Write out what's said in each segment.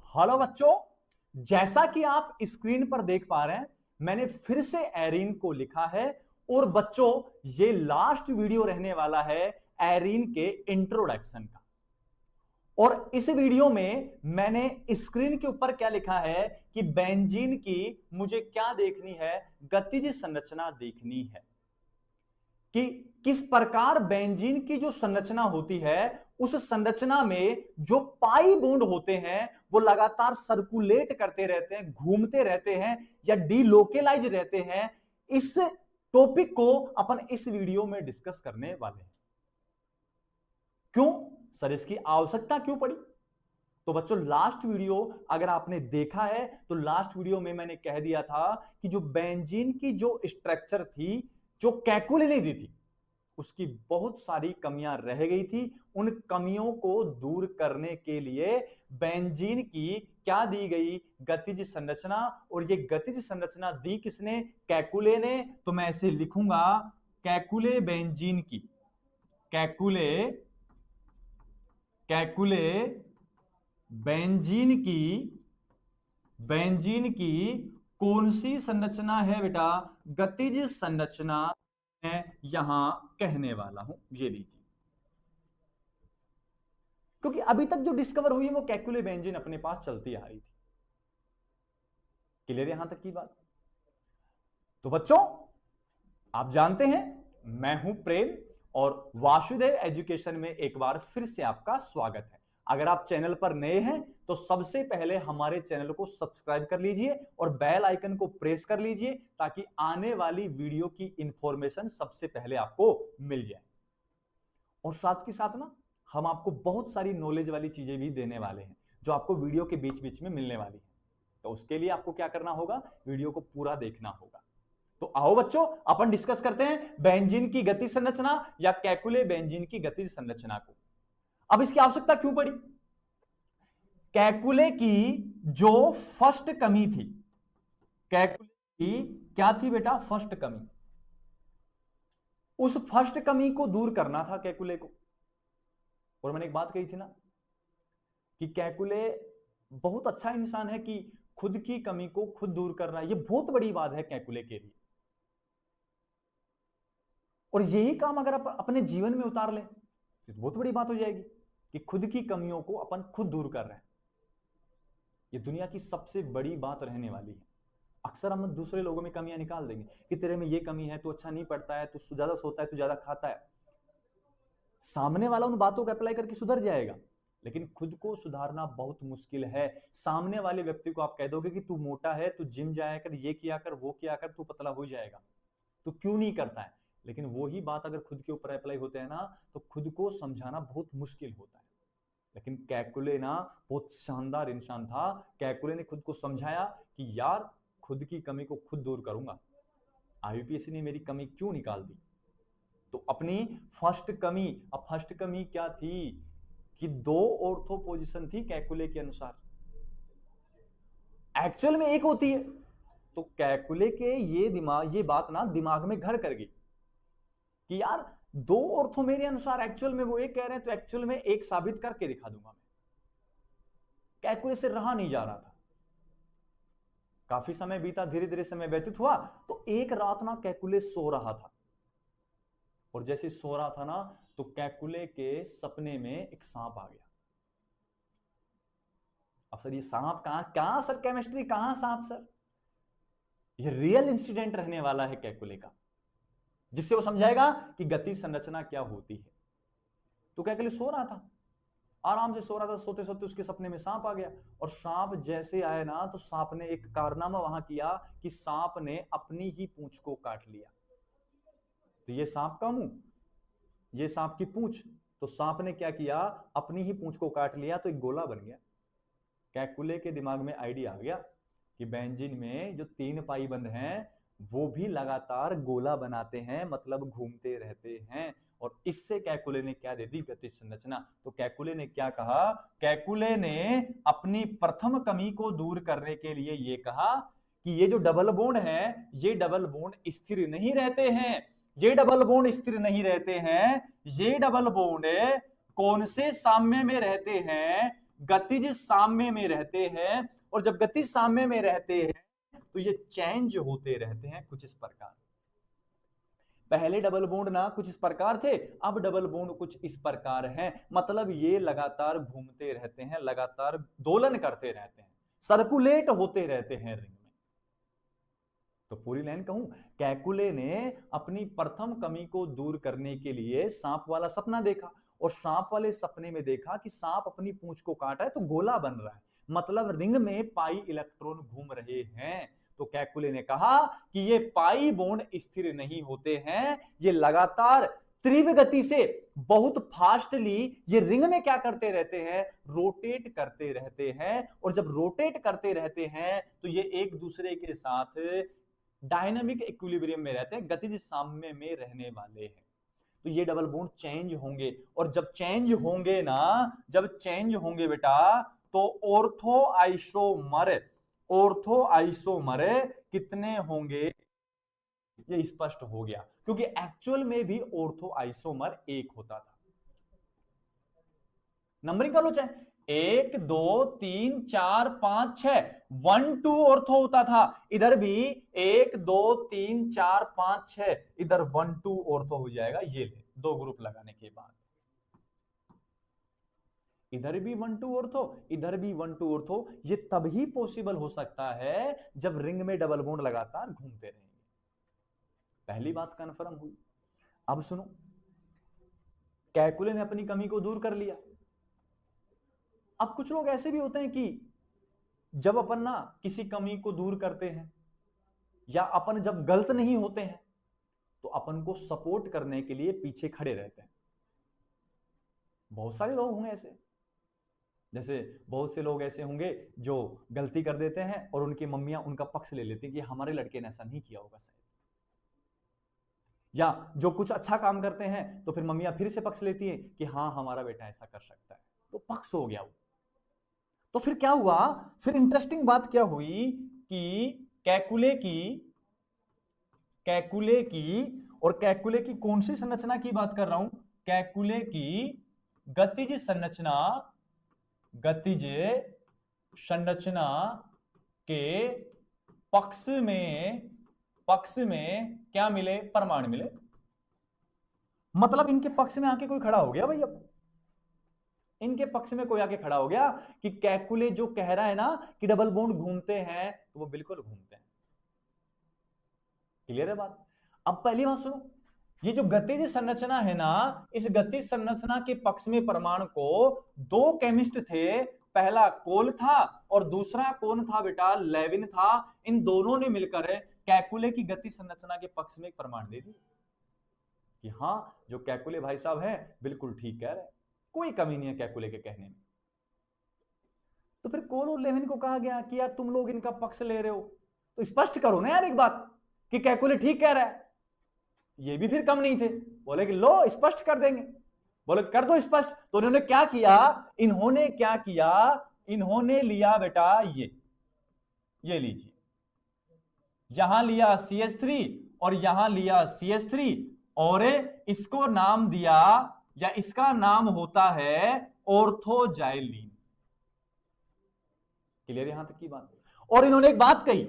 Hello बच्चों, जैसा कि आप स्क्रीन पर देख पा रहे हैं, मैंने फिर से एरीन को लिखा है। और बच्चों, ये लास्ट वीडियो रहने वाला है एरीन के इंट्रोडक्शन का। और इस वीडियो में मैंने स्क्रीन के ऊपर क्या लिखा है कि बेंजीन की मुझे क्या देखनी है, गतिज संरचना देखनी है कि किस प्रकार बेंजीन की जो संरचना होती है, उस संरचना में जो पाई बॉन्ड होते हैं वो लगातार सर्कुलेट करते रहते हैं, घूमते रहते हैं या डीलोकेलाइज रहते हैं। इस टॉपिक को अपन इस वीडियो में डिस्कस करने वाले हैं। क्यों सर, इसकी आवश्यकता क्यों पड़ी? तो बच्चों, लास्ट वीडियो अगर आपने देखा है तो लास्ट वीडियो में मैंने कह दिया था कि जो बेंजीन की जो स्ट्रक्चर थी, जो कैकुले ने दी थी, उसकी बहुत सारी कमियां रह गई थी। उन कमियों को दूर करने के लिए बेंजीन की क्या दी गई, गतिज संरचना। और ये गतिज संरचना दी किसने? कैकुले ने। तो मैं ऐसे लिखूंगा, कैकुले बेंजीन की, कैकुले कैकुले बेंजीन की, बेंजीन की कौन सी संरचना है बेटा? गतिज संरचना मैं यहां कहने वाला हूं, ये लीजिए। क्योंकि अभी तक जो डिस्कवर हुई है वो कैकुले बेंजीन अपने पास चलती आ रही थी। क्लियर यहां तक की बात? तो बच्चों, आप जानते हैं मैं हूं प्रेम, और वासुदेव एजुकेशन में एक बार फिर से आपका स्वागत है। अगर आप चैनल पर नए हैं तो सबसे पहले हमारे चैनल को सब्सक्राइब कर लीजिए और बेल आइकन को प्रेस कर लीजिए, ताकि आने वाली वीडियो की इंफॉर्मेशन सबसे पहले आपको मिल जाए। और साथ के साथ ना, हम आपको बहुत सारी नॉलेज वाली चीजें भी देने वाले हैं, जो आपको वीडियो के बीच बीच में मिलने वाली है। तो उसके लिए आपको क्या करना होगा, वीडियो को पूरा देखना होगा। तो आओ बच्चों, अपन डिस्कस करते हैं बेंजीन की गति संरचना या कैकुले बेंजीन की गति संरचना को। अब इसकी आवश्यकता क्यों पड़ी? कैकुले की जो फर्स्ट कमी थी, कैकुले की क्या थी बेटा? फर्स्ट कमी। उस फर्स्ट कमी को दूर करना था कैकुले को। और मैंने एक बात कही थी ना कि कैकुले बहुत अच्छा इंसान है कि खुद की कमी को खुद दूर कर रहा है। ये बहुत बड़ी बात है कैकुले के लिए। और यही काम अगर आप अपने जीवन में उतार लें तो बहुत बड़ी बात हो जाएगी कि खुद की कमियों को अपन खुद दूर कर रहे हैं। ये दुनिया की सबसे बड़ी बात रहने वाली है। अक्सर हम दूसरे लोगों में कमियां निकाल देंगे कि तेरे में ये कमी है, तू अच्छा नहीं पढ़ता है, तू ज्यादा सोता है, तू ज्यादा खाता है। सामने वाला उन बातों को अप्लाई करके सुधर जाएगा, लेकिन खुद को सुधारना बहुत मुश्किल है। सामने वाले व्यक्ति को आप कह दोगे कि तू मोटा है, तू जिम जाया कर, ये किया कर, वो किया कर, तू पतला हो जाएगा, तू क्यों नहीं करता है? लेकिन वही बात अगर खुद के ऊपर अप्लाई होते हैं ना, तो खुद को समझाना बहुत मुश्किल होता है। लेकिन कैकुले ना बहुत शानदार इंसान था। कैकुले ने खुद को समझाया कि यार, खुद की कमी को खुद दूर करूंगा। आईयूपीएससी ने मेरी कमी क्यों निकाल दी? तो अपनी फर्स्ट कमी, अब फर्स्ट कमी क्या थी कि 2 ऑर्थो पोजीशन थी कैकुले के अनुसार, एक्चुअल में एक होती है। तो कैकुले के ये बात ना दिमाग में घर कर गई कि यार, 2 ऑर्थो मेरे अनुसार एक्चुअल में वो एक कह रहे हैं, तो एक्चुअल में एक साबित करके दिखा दूंगा मैं। कैकुले से रहा नहीं जा रहा था। काफी समय बीता, धीरे धीरे समय व्यतीत हुआ, तो एक रात ना कैकुले सो रहा था। और जैसे सो रहा था ना, तो कैकुले के सपने में एक सांप आ गया। अब सर, ये सांप कहां? क्या सर केमिस्ट्री, कहां सांप सर? ये रियल इंसिडेंट रहने वाला है कैकुले का, जिससे वो समझाएगा कि गति संरचना क्या होती है। तो कैकुले सो रहा था, आराम से सो रहा था। सोते सोते उसके सपने में सांप आ गया। और सांप जैसे आया ना, तो सांप ने एक कारनामा वहां किया कि सांप ने अपनी ही पूंछ को काट लिया। तो ये सांप का मुंह, ये सांप की पूंछ। तो सांप ने क्या किया, अपनी ही पूंछ को काट लिया, तो एक गोला बन गया। कैकुले के दिमाग में आइडिया आ गया कि बेंजीन में जो 3 पाई बंद हैं, वो भी लगातार गोला बनाते हैं, मतलब घूमते रहते हैं। और इससे कैकुले ने क्या दे दी, गति संरचना। तो कैकुले ने क्या कहा? कैकुले ने अपनी प्रथम कमी को दूर करने के लिए ये कहा कि ये जो डबल बॉन्ड है, ये डबल बॉन्ड स्थिर नहीं रहते हैं। ये डबल बॉन्ड स्थिर नहीं रहते हैं। ये डबल बॉन्ड कौन से साम्य में रहते हैं? गतिज साम्य में रहते हैं, और जब गतिज साम्य में रहते हैं तो ये चेंज होते रहते हैं कुछ इस प्रकार। पहले डबल बॉन्ड ना कुछ इस प्रकार थे, अब डबल बॉन्ड कुछ इस प्रकार हैं। मतलब ये लगातार घूमते रहते हैं, लगातार दोलन करते रहते हैं, सर्कुलेट होते रहते हैं रिंग में। तो पूरी लाइन कहूं, कैकुले ने अपनी प्रथम कमी को दूर करने के लिए सांप वाला सपना देखा, और सांप वाले सपने में देखा कि सांप अपनी पूंछ को काटा है तो गोला बन रहा है, मतलब रिंग में पाई इलेक्ट्रॉन घूम रहे हैं। तो कैकुले ने कहा कि ये पाई बॉन्ड स्थिर नहीं होते हैं, ये लगातार तीव्र गति से बहुत फास्टली ये रिंग में क्या करते रहते हैं, रोटेट करते रहते हैं, और जब रोटेट करते रहते हैं तो ये एक दूसरे के साथ डायनामिक इक्विलिब्रियम में रहते हैं, गतिज साम्य में रहने वाले हैं। तो ये डबल बॉन्ड चेंज होंगे, और जब चेंज होंगे ना, जब चेंज होंगे बेटा, तो ऑर्थो आइसोमर कितने होंगे ये स्पष्ट हो गया, क्योंकि एक्चुअल में भी ऑर्थो आइसोमर एक होता था। नंबरिंग कर लो चाहे 1 2 3 4 5 6, 1 2 ऑर्थो होता था, इधर भी 1 2 3 4 5 6, इधर 1 2 ऑर्थो हो जाएगा। ये ले दो ग्रुप लगाने के बाद इधर भी 1 2 ऑर्थो, इधर भी 1 2 ऑर्थो। ये तभी पॉसिबल हो सकता है जब रिंग में डबल बॉन्ड लगातार घूमते रहेंगे। पहली बात कंफर्म हुई। अब सुनो, कैकुले ने अपनी कमी को दूर कर लिया। अब कुछ लोग ऐसे भी होते हैं कि जब अपन ना किसी कमी को दूर करते हैं, या अपन जब गलत नहीं होते हैं, तो अपन को सपोर्ट करने के लिए पीछे खड़े रहते हैं। बहुत सारे लोग होंगे ऐसे, जैसे बहुत से लोग ऐसे होंगे जो गलती कर देते हैं और उनकी मम्मियां उनका पक्ष ले लेती हैं कि हमारे लड़के ने ऐसा नहीं किया होगा शायद, या जो कुछ अच्छा काम करते हैं तो फिर मम्मियां फिर से पक्ष लेती हैं कि हाँ हमारा बेटा ऐसा कर सकता है, तो पक्ष हो गया वो। तो फिर क्या हुआ, फिर इंटरेस्टिंग बात क्या हुई कि कैकुले की और कैकुले की कौन सी संरचना की बात कर रहा हूं, कैकुले की गतिज संरचना के पक्ष में क्या मिले, परमाणु मिले। मतलब इनके पक्ष में आके कोई खड़ा हो गया भाई, अब इनके पक्ष में कोई आके खड़ा हो गया कि कैकुले जो कह रहा है ना कि डबल बॉन्ड घूमते हैं, तो वो बिल्कुल घूमते हैं। क्लियर है बात। अब पहली बात सुनो, ये जो गतिज संरचना है ना, इस गतिज संरचना के पक्ष में परमाणु को दो केमिस्ट थे, पहला कोल था और दूसरा कौन था बेटा, लेविन था। इन दोनों ने मिलकर कैकुले की गतिज संरचना के पक्ष में एक प्रमाण दे दिया कि हाँ जो कैकुले भाई साहब हैं बिल्कुल ठीक कह रहे हैं, कोई कमी नहीं है कैकुले के कहने में। तो फिर कोल और लेविन को कहा गया कि यार तुम लोग इनका पक्ष ले रहे हो तो स्पष्ट करो ना यार एक बात कि कैकुले ठीक कह रहा है। ये भी फिर कम नहीं थे, बोले कि लो स्पष्ट कर देंगे, बोले कर दो स्पष्ट। तो उन्होंने क्या किया, इन्होंने लिया बेटा ये लीजिए, यहां लिया CH3 और यहां लिया CH3 और इसको नाम दिया, या इसका नाम होता है ऑर्थोजाइलिन। क्लियर यहां तक की बात। और इन्होंने एक बात कही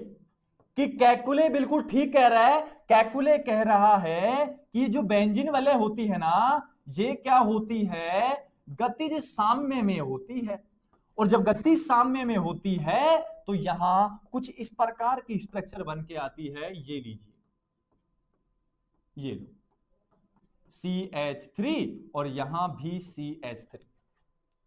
कि कैकुले बिल्कुल ठीक कह रहा है, कैकुले कह रहा है कि जो बेंजीन वाले होती है ना, ये क्या होती है, गतिज साम्य में होती है, और जब गति साम्य में होती है तो यहां कुछ इस प्रकार की स्ट्रक्चर बन के आती है। ये लीजिए, ये लो CH3 और यहां भी CH3।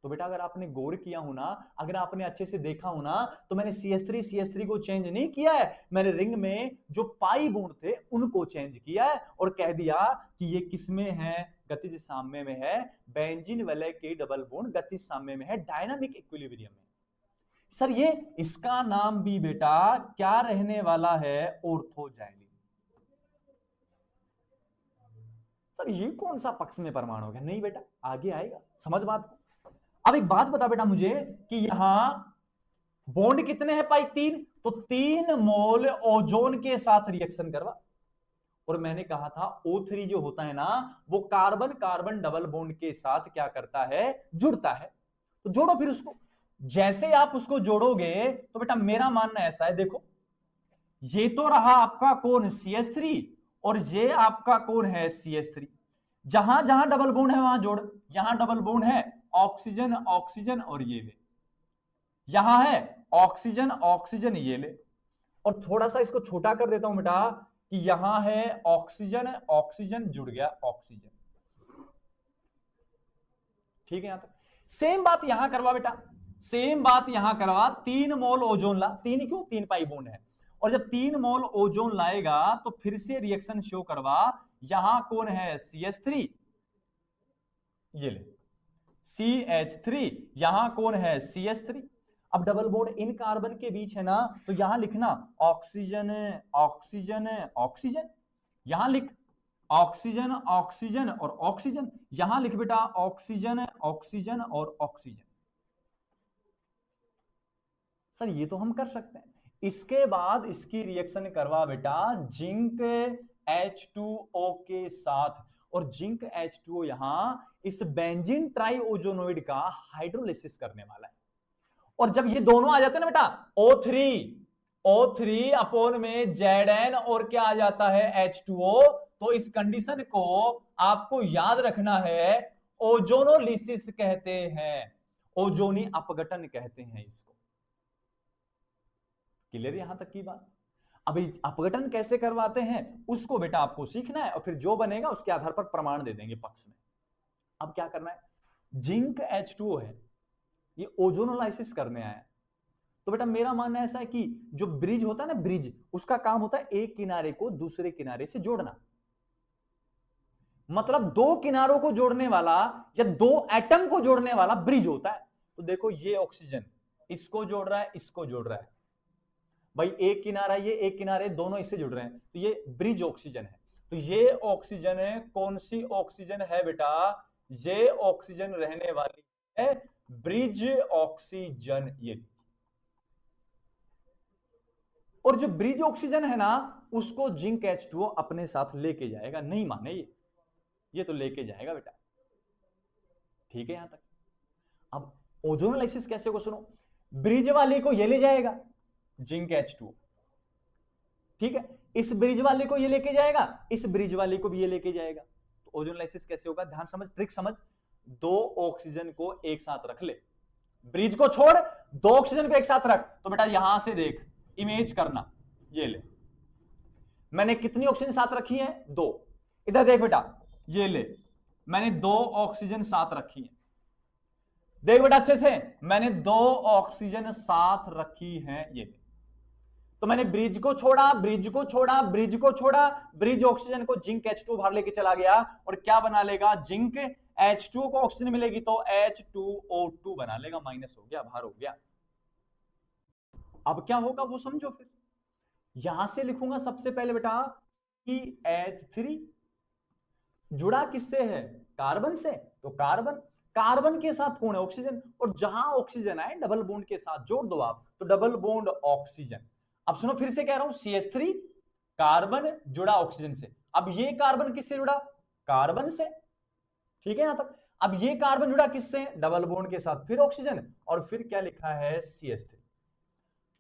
तो बेटा अगर आपने गौर किया हो ना, अगर आपने अच्छे से देखा हो ना, तो मैंने CH3 को चेंज नहीं किया है, मैंने रिंग में जो पाई बॉन्ड थे उनको चेंज किया है और कह दिया कि ये किसमें है, गतिज साम्य में है। बेंजीन वाले के डबल बॉन्ड गतिज साम्य में है, डायनामिक इक्विलिब्रियम में। सर ये इसका नाम भी बेटा क्या रहने वाला है, ऑर्थोजाइलिन। सर ये कौन सा पक्ष में परमाणु हो गया, नहीं बेटा आगे आएगा, समझ बात को। अब एक बात बता बेटा मुझे कि यहां बॉन्ड कितने हैं, पाई 3, तो 3 मोल ओजोन के साथ रिएक्शन करवा। और मैंने कहा था O3 जो होता है ना, वो कार्बन कार्बन डबल बॉन्ड के साथ क्या करता है, जुड़ता है। तो जोड़ो फिर उसको, जैसे आप उसको जोड़ोगे तो बेटा मेरा मानना ऐसा है, देखो ये तो रहा आपका कौन CH3 और ये आपका कौन है CH3। जहां जहां डबल बॉन्ड है वहां जोड़, यहां डबल बॉन्ड है ऑक्सीजन ऑक्सीजन और ये ले, यहां है ऑक्सीजन ऑक्सीजन ये ले, और थोड़ा सा इसको छोटा कर देता हूं बेटा कि यहां है ऑक्सीजन ऑक्सीजन जुड़ गया ऑक्सीजन। ठीक है, यहां तक सेम बात यहां करवा बेटा, सेम बात यहां करवा, 3 मोल ओजोन ला, 3 क्यों, 3 पाई बॉन्ड है, और जब 3 मोल ओजोन लाएगा तो फिर से रिएक्शन शो करवा, यहां कौन है CH3 ये ले, CH3 यहां कौन है CH3। अब डबल बॉन्ड इन कार्बन के बीच है ना, तो यहां लिखना ऑक्सीजन ऑक्सीजन ऑक्सीजन, यहां लिख ऑक्सीजन ऑक्सीजन और ऑक्सीजन, यहां लिख बेटा ऑक्सीजन ऑक्सीजन और ऑक्सीजन। सर ये तो हम कर सकते हैं। इसके बाद इसकी रिएक्शन करवा बेटा जिंक H2O के साथ, और जिंक H2O यहां इस बेंजीन ट्राइओजोनोइड का हाइड्रोलिसिस करने वाला है, और जब ये दोनों आ जाते हैं ना बेटा O3 अपोन में Zn और क्या आ जाता है H2O, तो इस कंडीशन को आपको याद रखना है, ओजोनोलिसिस कहते हैं, ओजोनी अपघटन कहते हैं इसको। क्लियर यहां तक की बात। अभी अपघटन कैसे करवाते हैं उसको बेटा आपको सीखना है, और फिर जो बनेगा उसके आधार पर प्रमाण दे देंगे पक्ष में। अब क्या करना है, जिंक H2O है, ये ओजोनोलाइसिस करने आया, तो बेटा मेरा मानना ऐसा है कि जो ब्रिज होता है ना, ब्रिज, उसका काम होता है एक किनारे को दूसरे किनारे से जोड़ना, मतलब दो किनारों को जोड़ने वाला या दो एटम को जोड़ने वाला ब्रिज होता है। तो देखो ये ऑक्सीजन इसको जोड़ रहा है, इसको जोड़ रहा है, भाई एक किनारा ये एक किनारे दोनों इससे जुड़ रहे हैं, तो ये ब्रिज ऑक्सीजन है। तो ये ऑक्सीजन है, कौन सी ऑक्सीजन है बेटा, ये ऑक्सीजन रहने वाली है ब्रिज ऑक्सीजन ये। और जो ब्रिज ऑक्सीजन है ना उसको जिंक H2O अपने साथ लेके जाएगा, नहीं माने ये तो लेके जाएगा बेटा। ठीक है यहां तक। अब ओजोनोलाइसिस कैसे को सुनो, ब्रिज वाले को ये ले जाएगा जिंक H2O, ठीक है, इस ब्रिज वाले को ये लेके जाएगा, इस ब्रिज वाले को भी ये लेके जाएगा। तो ओजोनोलाइसिस कैसे होगा, ध्यान समझ, ट्रिक समझ, दो ऑक्सीजन को एक साथ रख ले, ब्रिज को छोड़, दो ऑक्सीजन को एक साथ रख, तो बेटा यहां से देख, इमेज करना, ये ले, मैंने कितनी ऑक्सीजन साथ रखी है, 2, इधर देख बेटा, ये ले, मैंने 2 ऑक्सीजन साथ रखी है, देख बेटा अच्छे से, मैंने 2 ऑक्सीजन साथ रखी है ये। तो मैंने ब्रिज को छोड़ा, ब्रिज को छोड़ा, ब्रिज को छोड़ा, ब्रिज ऑक्सीजन को जिंक H2 बाहर लेके चला गया, और क्या बना लेगा, जिंक H2 को ऑक्सीजन मिलेगी तो H2O2 बना लेगा, माइनस हो गया, बाहर हो गया। अब क्या होगा वो समझो, फिर यहां से लिखूंगा सबसे पहले बेटा CH3 जुड़ा किससे है, कार्बन से, तो कार्बन के साथ कौन है, ऑक्सीजन, और जहां ऑक्सीजन आए डबल बॉन्ड के साथ जोड़ दो आप, तो डबल बॉन्ड ऑक्सीजन। अब सुनो फिर से कह रहा हूं, CH3 कार्बन जुड़ा ऑक्सीजन से, अब ये कार्बन किससे जुड़ा, कार्बन से, ठीक है यहां तक। अब ये कार्बन जुड़ा किससे, डबल बॉन्ड के साथ, फिर ऑक्सीजन, और फिर क्या लिखा है CH3।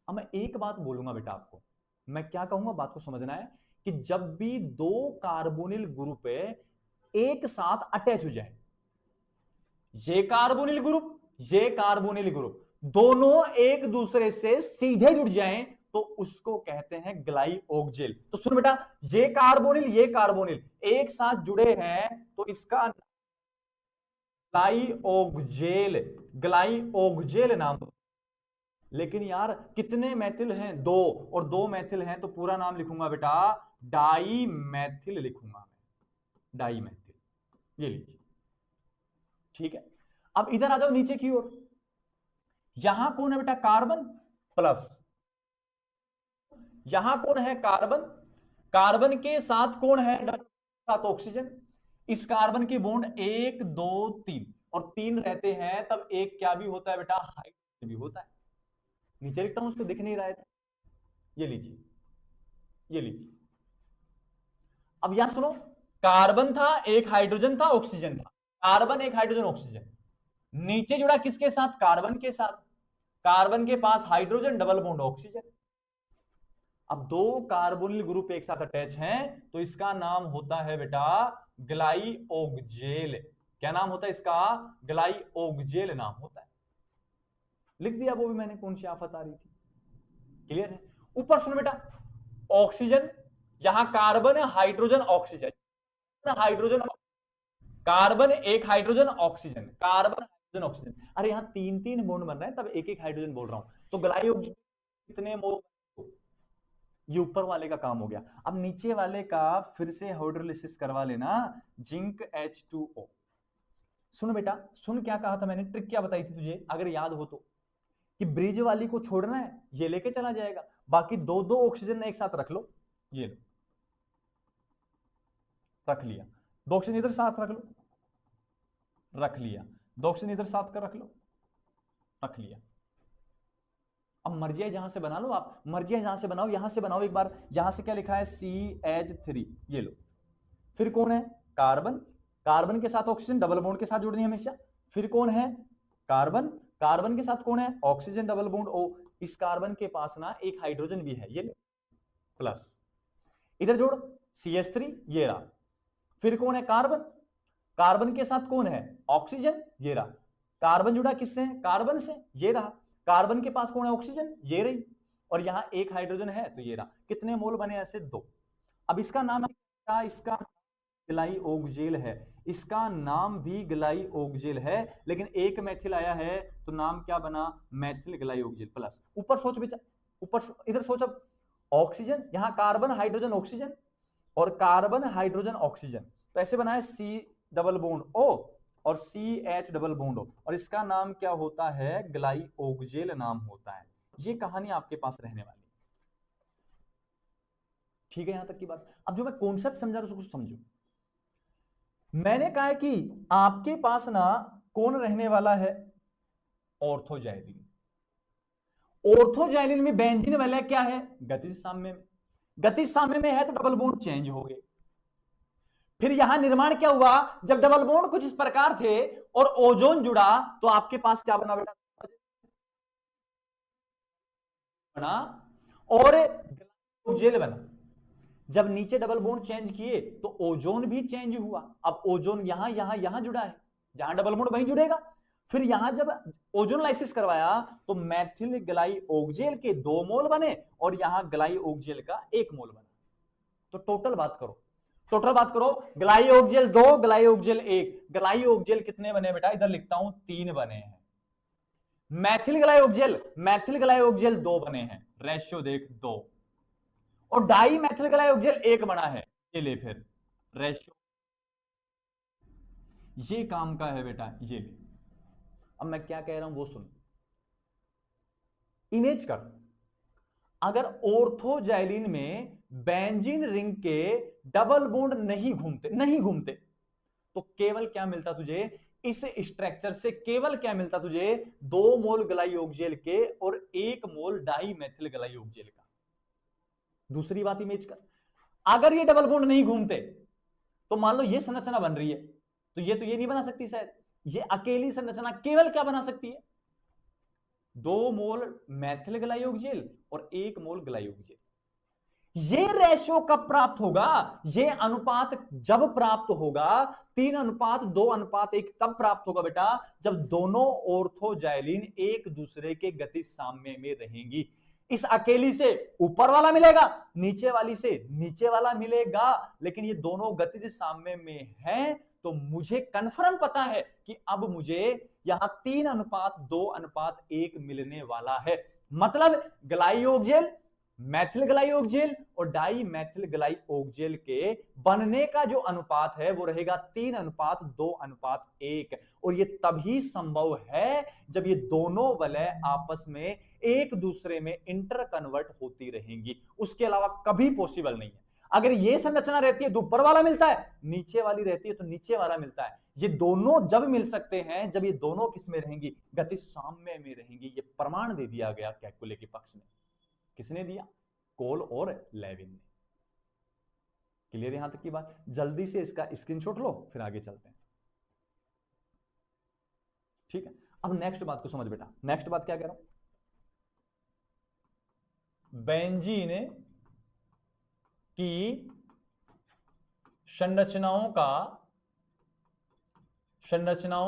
अब मैं एक बात बोलूंगा बेटा आपको, मैं क्या कहूंगा बात को समझना है, कि जब भी दो कार्बोनिल ग्रुप एक साथ अटैच हो जाए, ये कार्बोनिल ग्रुप दोनों एक दूसरे से सीधे जुड़ जाएं, तो उसको कहते हैं ग्लाइओक्जेल। तो सुन बेटा, ये कार्बोनिल एक साथ जुड़े हैं तो इसका ग्लाइओक्जेल नाम। लेकिन यार कितने मैथिल हैं, 2, और 2 मैथिल हैं, तो पूरा नाम लिखूंगा बेटा डाई मैथिल लिखूंगा मैं, डाई मैथिल, ये लीजिए, ठीक है। अब इधर आ जाओ नीचे की ओर, यहां कौन है बेटा, कार्बन प्लस, यहां कौन है, कार्बन के साथ कौन है, साथ ऑक्सीजन, इस कार्बन की बॉन्ड 1 2 3, और 3 रहते हैं तब एक क्या भी होता है बेटा, हाइड्रोजन भी होता है। नीचे लिखता हूं, उसको दिख नहीं रहा है, ये लीजिए, ये लीजिए। अब यहां सुनो, कार्बन था, एक हाइड्रोजन था, ऑक्सीजन था, कार्बन एक हाइड्रोजन ऑक्सीजन, नीचे जुड़ा किसके साथ, कार्बन के साथ, कार्बन के पास हाइड्रोजन, डबल बॉन्ड ऑक्सीजन। अब दो कार्बोनिल ग्रुप एक साथ अटैच हैं तो इसका नाम होता है बेटा ग्लाइओक्जेल। क्या नाम होता है इसका? ग्लाइओक्जेल नाम होता है। लिख दिया वो भी मैंने, कौन सी आफत आ रही थी। क्लियर है? ऊपर सुनो बेटा, ऑक्सीजन, यहां कार्बन है, हाइड्रोजन, ऑक्सीजन, हाइड्रोजन, कार्बन, एक hydrogen, oxygen, carbon, hydrogen, oxygen. अरे यहां तीन तीन बॉन्ड बन रहे हैं, तब एक एक हाइड्रोजन बोल रहा हूं। तो ग्लाइओक्जेल कितने मोल? ये ऊपर वाले का काम हो गया। अब नीचे वाले का फिर से हाइड्रोलिसिस करवा लेना, जिंक H2O। सुन बेटा, सुन क्या कहा था मैंने, ट्रिक क्या बताई थी तुझे अगर याद हो तो, कि ब्रिज वाली को छोड़ना है, ये लेके चला जाएगा, बाकी दो दो ऑक्सीजन एक साथ रख लो। ये लो, रख लिया। दो ऑक्सीजन इधर साथ रख लो, रख लिया। दो ऑक्सीजन इधर साथ कर रख लो, रख लिया। अब मर्जिया जहां से बना लो, आप मर्जिया जहां से बनाओ, यहां से बनाओ एक बार। यहां से क्या लिखा है? CH3, ये लो। फिर कौन है? कार्बन, कार्बन के साथ ऑक्सीजन, डबल बॉन्ड के साथ जुड़नी हमेशा। फिर कौन है? कार्बन, कार्बन के साथ कौन है? Oxygen, double bond O। इस कार्बन के पास ना एक हाइड्रोजन भी है, ये लो, प्लस। इधर जोड़, CH3, ये रहा। फिर कौन है? कार्बन, कार्बन के साथ कौन है? ऑक्सीजन, ये रहा। कार्बन जुड़ा किससे? कार्बन से, ये रहा। कार्बन के पास कौन है? ऑक्सीजन, ये रही। और यहां एक हाइड्रोजन है तो ये रहा। कितने मोल बने ऐसे? 2। अब इसका नाम क्या? इसका ग्लाइओक्जेल है। इसका नाम भी ग्लाइओक्जेल है, लेकिन एक मैथिल आया है तो नाम क्या बना? मैथिल ग्लाइओक्जेल प्लस। ऊपर सोच बेटा, ऊपर इधर सोच। अब ऑक्सीजन, यहां कार्बन, हाइड्रोजन, ऑक्सीजन, और कार्बन, हाइड्रोजन, ऑक्सीजन, तो ऐसे बना है C डबल बॉन्ड O और CH डबल बॉन्ड O, और इसका नाम क्या होता है? ग्लाइओक्जेल नाम होता है। ये कहानी आपके पास रहने वाली। ठीक है यहां तक की बात। अब जो मैं कॉन्सेप्ट समझा रहा हूं उसको समझो। मैंने कहा है कि आपके पास ना कौन रहने वाला है? ऑर्थोजाइलिन। ऑर्थोजाइलिन में बेंजीन वाला क्या है? गतिज साम्य में। गतिज साम्य में है तो डबल बॉन्ड चेंज हो गए। फिर यहां निर्माण क्या हुआ? जब डबल बॉन्ड कुछ इस प्रकार थे और ओजोन जुड़ा तो आपके पास क्या बना बेटा? बना, और ग्लाइकोजेल बना। जब नीचे डबल बॉन्ड चेंज किए तो ओजोन भी चेंज हुआ। अब ओजोन यहां यहां यहां जुड़ा है, जहां डबल बॉन्ड वहीं जुड़ेगा। फिर यहां जब ओजोन लाइसिस करवाया तो मैथिल ग्लाइओक्जेल के 2 मोल बने और यहां ग्लाइओक्जेल का 1 मोल बना। तो टोटल बात करो, टोटल बात करो, ग्लाइओक्जेल 2, ग्लाइओक्जेल 1। ग्लाइओक्जेल कितने बने बेटा? इधर लिखता हूं 3 बने हैं। मैथिल ग्लाइओक्जेल, मैथिल ग्लाइओक्जेल 2 बने हैं, रेशियो देख 2। और डाई मैथिल ग्लाइकोजेल 1 बना है, ये ले फिर रेशियो, ये काम का है बेटा, ये ले। अब मैं क्या कह रहा हूं वो सुन, इमेज कर। अगर ऑर्थोजाइलिन में बेंजीन रिंग के डबल बॉन्ड नहीं घूमते तो केवल क्या मिलता तुझे? इस स्ट्रक्चर से केवल क्या मिलता तुझे? 2 मोल ग्लाइओक्जेल के और 1 मोल डाई मैथिल ग्लाइओक्जेल का। दूसरी बात इमेज कर, अगर ये डबल बॉन्ड नहीं घूमते तो मान लो ये संरचना बन रही है, तो ये नहीं बना सकती शायद। ये अकेली संरचना केवल क्या बना सकती है? 2 मोल मैथिल ग्लाइकोजेल और 1 मोल ग्लाइकोजेल। ये रेशियो कब प्राप्त होगा? ये अनुपात जब प्राप्त होगा 3:2:1 तब प्राप्त होगा बेटा, जब दोनों ऑर्थोजाइलिन एक दूसरे के गतिज साम्य में रहेंगी। इस अकेली से ऊपर वाला मिलेगा, नीचे वाली से नीचे वाला मिलेगा, लेकिन ये दोनों गतिज साम्य में हैं तो मुझे कंफर्म पता है कि अब मुझे यहां 3:2:1 मिलने वाला है। मतलब ग्लाइकोजेल, मैथिल ग्लाइकोजेल और डाई मैथिल ग्लाइकोजेल के बनने का जो अनुपात है वो रहेगा 3:2:1। और ये तभी संभव है जब ये दोनों वलय आपस में एक दूसरे में इंटर कन्वर्ट होती रहेंगी, उसके अलावा कभी पॉसिबल नहीं है। अगर ये संरचना रहती है तो ऊपर वाला मिलता है, नीचे वाली रहती है तो नीचे वाला मिलता है। ये दोनों जब मिल सकते हैं जब ये दोनों किस में रहेंगी? गतिज साम्य में रहेंगी। ये प्रमाण दे दिया गया कैकुले के पक्ष में। किसने दिया? कोल और लेविन ने। क्लियर यहां तक की बात? जल्दी से इसका स्क्रीनशॉट लो, फिर आगे चलते हैं। ठीक है, अब नेक्स्ट बात को समझ बेटा। नेक्स्ट बात क्या कह रहा हूं? बेंजीन की संरचनाओं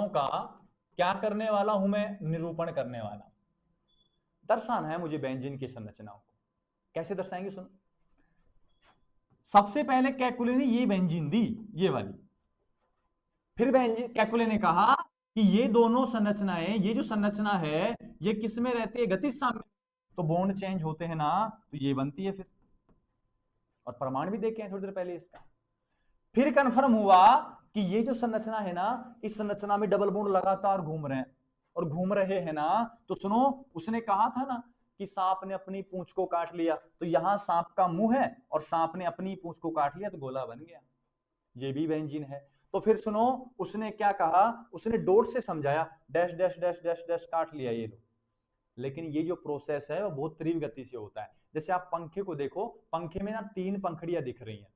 का क्या करने वाला हूं मैं? निरूपण करने वाला। दर्शाना है मुझे बेंजीन की संरचनाओं को। कैसे दर्शाएंगे सुनो। सबसे पहले कैकुले ने ये बेंजीन दी, ये वाली। फिर कैकुले ने कहा कि ये दोनों संरचनाएं, ये जो संरचना है ये किस में रहती है? गतिज साम्य। तो बॉन्ड चेंज होते हैं ना, तो ये बनती है फिर। और प्रमाण भी देखे हैं थोड़ी देर पहले इसका। फिर कंफर्म हुआ कि ये जो संरचना है ना, इस संरचना में डबल बॉन्ड लगातार घूम रहे हैं, और घूम रहे हैं ना, तो सुनो, उसने कहा था ना कि सांप ने अपनी पूंछ को काट लिया, तो यहां सांप का मुंह है और सांप ने अपनी पूंछ को काट लिया, तो गोला बन गया। ये भी बेंजीन है। तो फिर सुनो, उसने क्या कहा? उसने डॉट से समझाया, dash dash dash dash dash काट लिया ये लो। लेकिन ये जो प्रोसेस है वो बहुत तीव्र गति से होता है। जैसे आप पंखे को देखो, पंखे में ना 3 पंखड़ियां दिख रही हैं,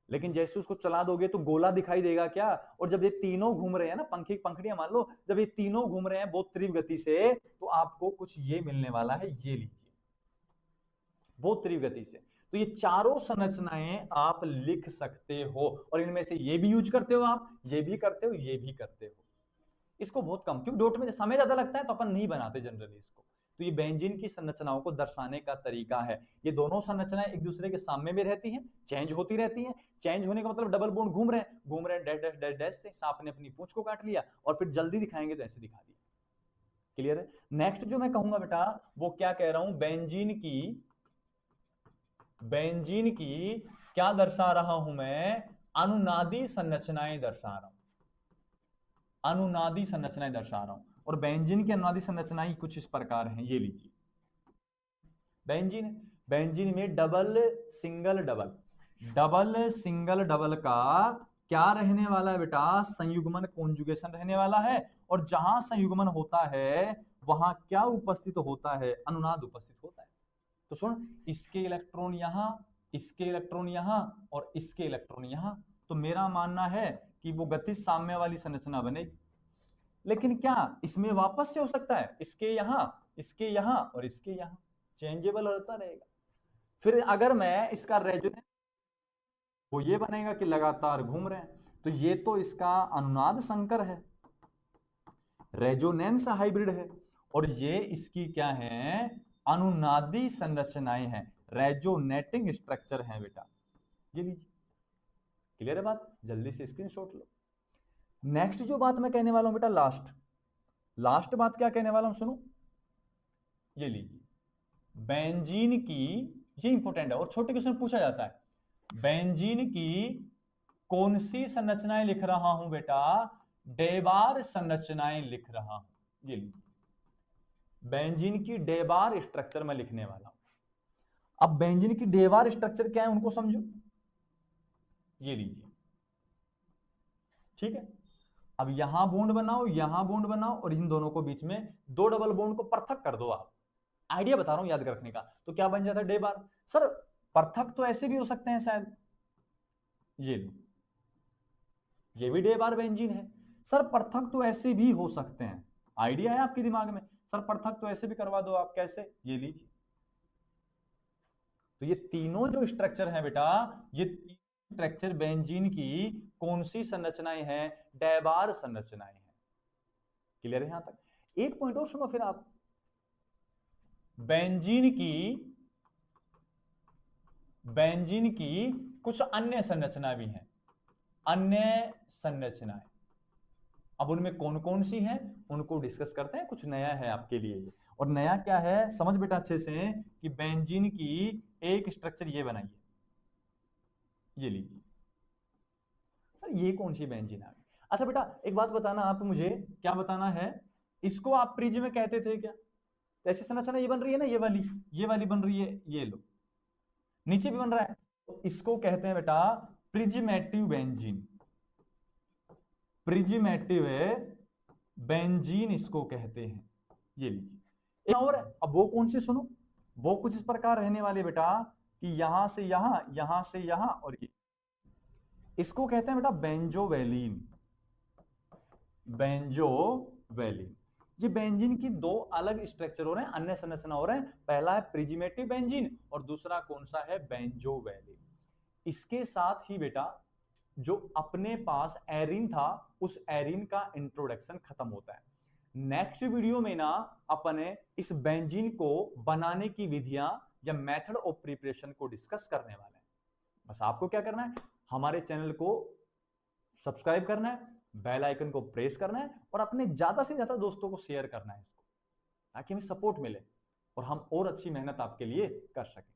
लेकिन जैसे उसको चला दोगे तो गोला दिखाई देगा क्या? और जब ये तीनों घूम रहे हैं ना, पंखे की पंखड़ियां मान लो, जब ये तीनों घूम रहे हैं बहुत तीव्र गति से, तो आपको कुछ ये मिलने वाला है, ये लीजिए, बहुत तीव्र गति से। तो ये चारों संरचनाएं आप लिख सकते हो, और इनमें से ये भी यूज करते हो आप, ये भी करते हो, ये भी करते हो। इसको बहुत कम, क्योंकि डॉट में समय ज्यादा लगता है तो अपन नहीं बनाते जनरली इसको। तो ये बेंजीन की संरचनाओं को दर्शाने का तरीका है। ये दोनों संरचनाएं एक दूसरे के सामने में रहती हैं, चेंज होती रहती हैं। चेंज होने का मतलब डबल बॉन्ड घूम रहे हैं, डैश डैश डैश डैश से सांप ने अपनी पूंछ को काट लिया, और फिर जल्दी दिखाएंगे तो ऐसे दिखा दिया। क्लियर है? नेक्स्ट जो मैं कहूंगा बेटा, वो क्या कह रहा हूं, बेंजीन की क्या दर्शा रहा हूं मैं? अनुनादी संरचनाएं दर्शा रहा हूं, अनुनादी संरचनाएं दर्शा रहा हूं। और बेंजीन की अनुनादी संरचनाएं कुछ इस प्रकार हैं, ये लीजिए। बेंजीन में डबल सिंगल डबल का क्या रहने वाला है बेटा? संयुग्मन, कॉन्जुगेशन रहने वाला है। और जहां संयुग्मन होता है वहां क्या उपस्थित होता है? अनुनाद उपस्थित होता है। तो सुन, इसके इलेक्ट्रॉन यहां, इसके इलेक्ट्रॉन यहां, और इसके इलेक्ट्रॉन यहां। तो मेरा मानना है कि वो गतिज साम्य वाली संरचना बनेगी। लेकिन क्या इसमें वापस से हो सकता है? इसके यहां, इसके यहां और इसके यहां, चेंजेबल होता रहेगा। फिर अगर मैं इसका रेजोनेंस, वो ये बनेगा कि लगातार घूम रहे हैं, तो ये तो इसका अनुनाद संकर है, रेजोनेंस हाइब्रिड है, और ये इसकी क्या है? अनुनादी संरचनाएं हैं, रेजोनेटिंग स्ट्रक्चर है बेटा। ये लीजिए, क्लियर है बात? जल्दी से स्क्रीनशॉट लो। नेक्स्ट जो बात मैं कहने वाला हूं बेटा, लास्ट बात क्या कहने वाला हूं सुनो, ये लीजिए। बेंजीन की, ये इंपॉर्टेंट है और छोटे क्वेश्चन पूछा जाता है, बेंजीन की कौन सी संरचनाएं लिख रहा हूं बेटा? डेबार संरचनाएं लिख रहा हूं। ये लीजिए, बेंजीन की डेबार स्ट्रक्चर में लिखने वाला हूं। अब बेंजीन की डेबार स्ट्रक्चर क्या है उनको समझो, ये लीजिए, ठीक है। अब यहां बॉन्ड बनाओ, यहां बॉन्ड बनाओ, और इन दोनों को बीच में 2 डबल बॉन्ड को पृथक कर दो आप। आइडिया बता रहा हूं याद रखने का। तो क्या बन जाता है? डेबार। सर पृथक तो ऐसे भी हो सकते हैं शायद, ये लो, ये भी डेबार बेंजीन है। सर पृथक तो ऐसे भी हो सकते हैं, आइडिया है आपके दिमाग में? सर पृथक तो ऐसे भी करवा दो आप, कैसे? ये लीजिए। तो ये तीनों जो स्ट्रक्चर है बेटा, ये स्ट्रक्चर बेंजीन की कौन सी संरचनाएं हैं? डेबार संरचनाएं हैं। क्लियर है यहां तक? एक पॉइंट और सुनो फिर आप, बेंजीन की कुछ अन्य संरचना भी हैं, अन्य संरचनाएं। अब उनमें कौन कौन सी हैं उनको डिस्कस करते हैं। कुछ नया है आपके लिए, और नया क्या है समझ बेटा अच्छे से, कि बेंजीन की एक स्ट्रक्चर ये बनाइए, ये लीजिए। सर ये कौन सी बेंजीन आ गई? अच्छा बेटा एक बात बताना आप मुझे, क्या बताना है? इसको आप प्रिज्म में कहते थे क्या? ऐसी संरचना ये बन रही है ना, ये वाली बन रही है, ये लो, नीचे भी बन रहा है, तो इसको कहते हैं बेटा प्रिज्मेटिव बेंजीन। प्रिज्मेटिव बेंजीन इसको कहते हैं, ये लीजिए। एक और है, अब वो कौन सी सुनो, वो कुछ इस प्रकार रहने वाले बेटा कि यहां से यहां, यहां से यहां, और ये, इसको कहते हैं बेटा बेंजोवेलिन। बेंजोवेलिन, ये बेंजीन की दो अलग स्ट्रक्चर हो रहे हैं, अन्य संरचना हो रहे हैं। पहला है प्रिजिमेटिव बेंजीन और दूसरा कौन सा है, बेंजोवेलिन। इसके साथ ही बेटा जो अपने पास एरीन था उस एरीन का इंट्रोडक्शन खत्म होता है। नेक्स्ट वीडियो में ना अपने इस बेंजीन को बनाने की विधियां या मेथड ऑफ प्रिपरेशन को डिस्कस करने वाले हैं। बस आपको क्या करना है, हमारे चैनल को सब्सक्राइब करना है, बेल आइकन को प्रेस करना है और अपने ज्यादा से ज्यादा दोस्तों को शेयर करना है इसको, ताकि हमें सपोर्ट मिले और हम और अच्छी मेहनत आपके लिए कर सकें।